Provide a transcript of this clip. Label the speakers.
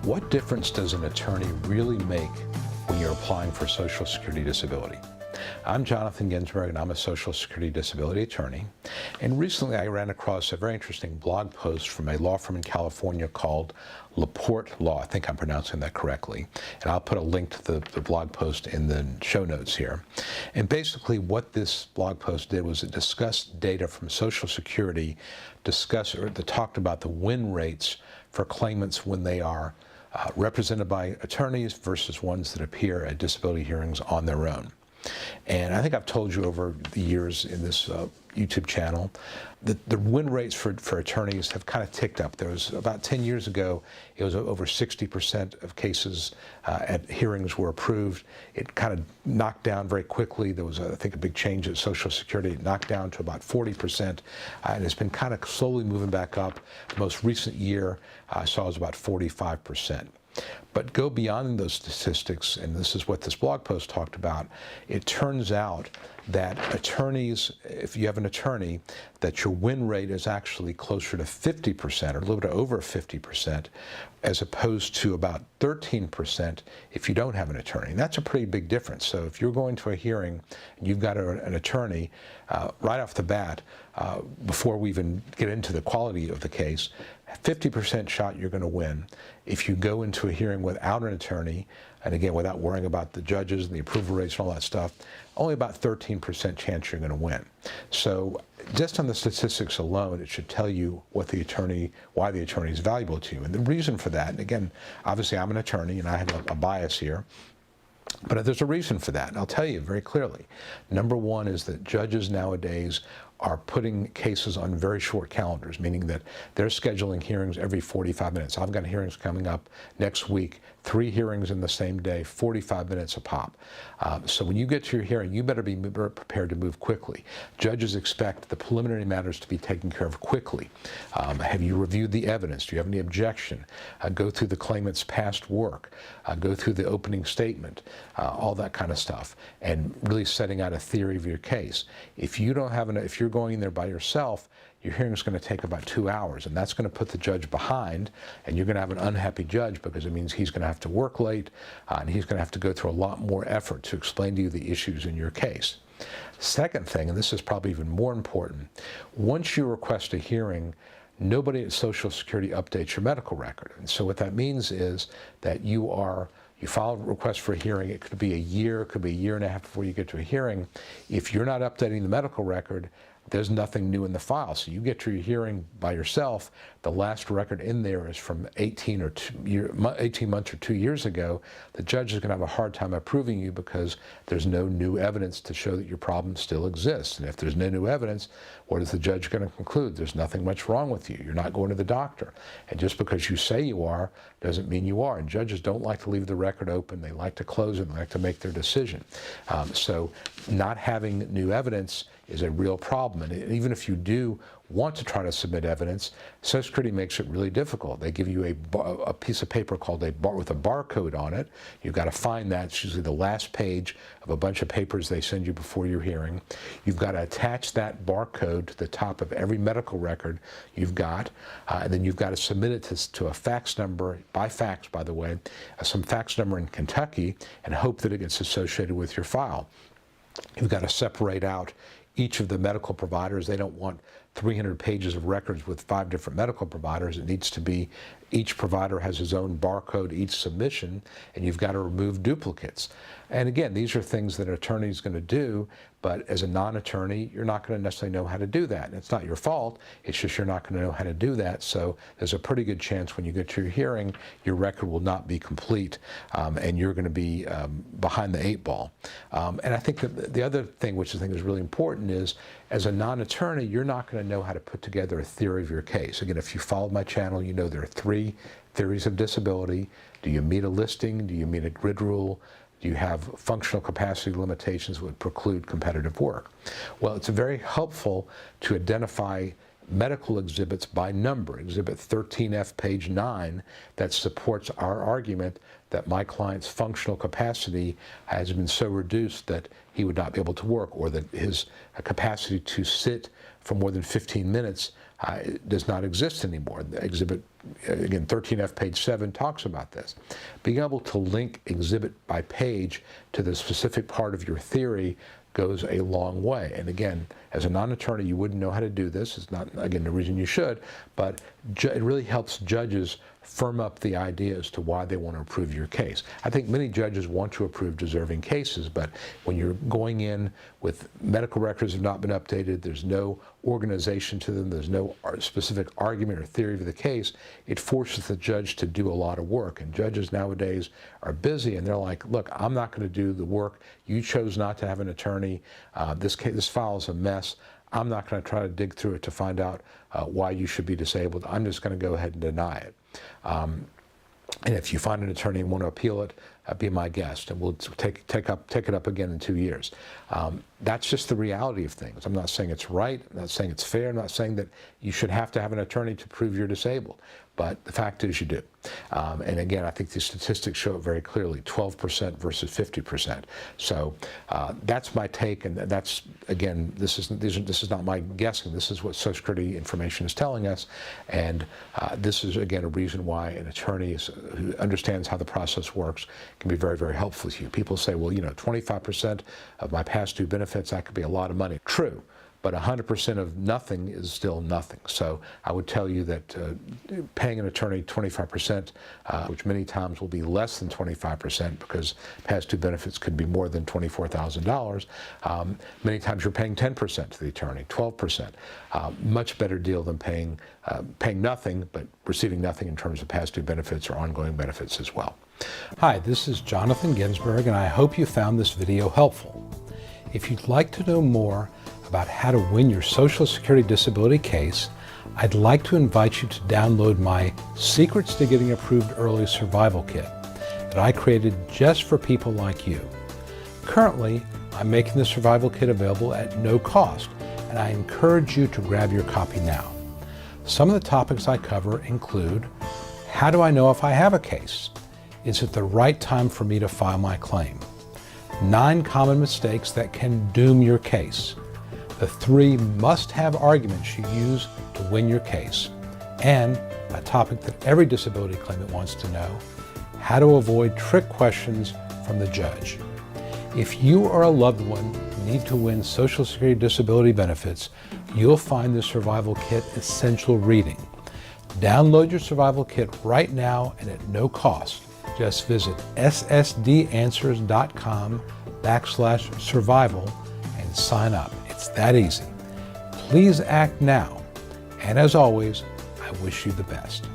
Speaker 1: What difference does an attorney really make when you're applying for Social Security disability? I'm Jonathan Ginsberg, and I'm a Social Security disability attorney. And recently I ran across a very interesting blog post from a law firm in California called Laporte Law. I think I'm pronouncing that correctly. And I'll put a link to the blog post in the show notes here. And basically what this blog post did was it discussed data from Social Security, that talked about the win rates for claimants when they are represented by attorneys versus ones that appear at disability hearings on their own. And I think I've told you over the years in this YouTube channel that the win rates for attorneys have kind of ticked up. There was about 10 years ago, it was over 60% of cases at hearings were approved. It kind of knocked down very quickly. There was, I think, a big change at Social Security. It knocked down to about 40%, and it's been kind of slowly moving back up. The most recent year I saw was about 45%. But go beyond those statistics, and this is what this blog post talked about. It turns out that attorneys, if you have an attorney, that your win rate is actually closer to 50%, or a little bit over 50%, as opposed to about 13% if you don't have an attorney. And that's a pretty big difference. So if you're going to a hearing and you've got an attorney, right off the bat, before we even get into the quality of the case, 50% shot you're going to win. If you go into a hearing without an attorney, and again, without worrying about the judges and the approval rates and all that stuff, only about 13% chance you're going to win. So just on the statistics alone, it should tell you why the attorney is valuable to you. And the reason for that, and again, obviously I'm an attorney and I have a bias here, but there's a reason for that, and I'll tell you very clearly. Number one is that judges nowadays are putting cases on very short calendars, meaning that they're scheduling hearings every 45 minutes. I've got hearings coming up next week, 3 hearings in the same day, 45 minutes a pop. So when you get to your hearing, you better be prepared to move quickly. Judges expect the preliminary matters to be taken care of quickly. Have you reviewed the evidence? Do you have any objection? Go through the claimant's past work. Go through the opening statement, all that kind of stuff, and really setting out a theory of your case. If you don't have if you're going in there by yourself, your hearing is going to take about 2 hours, and that's going to put the judge behind, and you're going to have an unhappy judge because it means he's going to have to work late, and he's going to have to go through a lot more effort to explain to you the issues in your case. Second thing, and this is probably even more important, once you request a hearing, nobody at Social Security updates your medical record. And so what that means is that you file a request for a hearing. It could be a year, it could be a year and a half before you get to a hearing. If you're not updating the medical record, there's nothing new in the file. So you get to your hearing by yourself. The last record in there is from 18 months or 2 years ago. The judge is going to have a hard time approving you because there's no new evidence to show that your problem still exists. And if there's no new evidence, what is the judge going to conclude? There's nothing much wrong with you. You're not going to the doctor. And just because you say you are doesn't mean you are. And judges don't like to leave the record open. They like to close it and they like to make their decision. So not having new evidence is a real problem. And even if you do want to try to submit evidence, Social Security makes it really difficult. They give you a piece of paper called with a barcode on it. You've got to find that. It's usually the last page of a bunch of papers they send you before your hearing. You've got to attach that barcode to the top of every medical record you've got, and then you've got to submit it to a fax number, by fax, by the way, some fax number in Kentucky, and hope that it gets associated with your file. You've got to separate out each of the medical providers. They don't want 300 pages of records with 5 different medical providers. It needs to be each provider has his own barcode, each submission, and you've got to remove duplicates. And again, these are things that an attorney is going to do, but as a non-attorney, you're not going to necessarily know how to do that. And it's not your fault, it's just you're not going to know how to do that. So there's a pretty good chance when you get to your hearing, your record will not be complete, and you're going to be behind the 8 ball. And I think that the other thing, which I think is really important, is as a non-attorney, you're not going to know how to put together a theory of your case. Again, if you followed my channel, you know there are 3 theories of disability. Do you meet a listing? Do you meet a grid rule? Do you have functional capacity limitations that would preclude competitive work? Well, it's very helpful to identify medical exhibits by number. Exhibit 13F, page 9, that supports our argument that my client's functional capacity has been so reduced that he would not be able to work, or that his capacity to sit for more than 15 minutes it does not exist anymore. The exhibit, again, 13F page 7 talks about this. Being able to link exhibit by page to the specific part of your theory goes a long way. And again, as a non-attorney, you wouldn't know how to do this. It's not, again, the reason you should, but it really helps judges firm up the idea as to why they want to approve your case. I think many judges want to approve deserving cases, but when you're going in with medical records have not been updated, there's no organization to them, there's no specific argument or theory of the case, it forces the judge to do a lot of work. And judges nowadays are busy and they're like, look, I'm not going to do the work. You chose not to have an attorney. This file is a mess. I'm not going to try to dig through it to find out why you should be disabled. I'm just going to go ahead and deny it. And if you find an attorney and want to appeal it, be my guest, and we'll take it up again in 2 years. That's just the reality of things. I'm not saying it's right. I'm not saying it's fair. I'm not saying that you should have to have an attorney to prove you're disabled. But the fact is you do. And again, I think the statistics show it very clearly, 12% versus 50%. So that's my take, and that's, again, this is not my guessing. This is what Social Security information is telling us. And this is, again, a reason why an attorney who understands how the process works can be very, very helpful to you. People say, well, 25% of my past due benefits, that could be a lot of money. True. But 100% of nothing is still nothing. So I would tell you that paying an attorney 25%, which many times will be less than 25% because past due benefits could be more than $24,000, many times you're paying 10% to the attorney, 12%. Much better deal than paying nothing, but receiving nothing in terms of past due benefits or ongoing benefits as well. Hi, this is Jonathan Ginsberg, and I hope you found this video helpful. If you'd like to know more about how to win your Social Security disability case, I'd like to invite you to download my Secrets to Getting Approved Early Survival Kit that I created just for people like you. Currently, I'm making the Survival Kit available at no cost, and I encourage you to grab your copy now. Some of the topics I cover include, how do I know if I have a case? Is it the right time for me to file my claim? 9 common mistakes that can doom your case. The 3 must-have arguments you use to win your case, and a topic that every disability claimant wants to know, how to avoid trick questions from the judge. If you or a loved one need to win Social Security disability benefits, you'll find the Survival Kit essential reading. Download your Survival Kit right now and at no cost. Just visit ssdanswers.com/survival and sign up. It's that easy. Please act now. And as always, I wish you the best.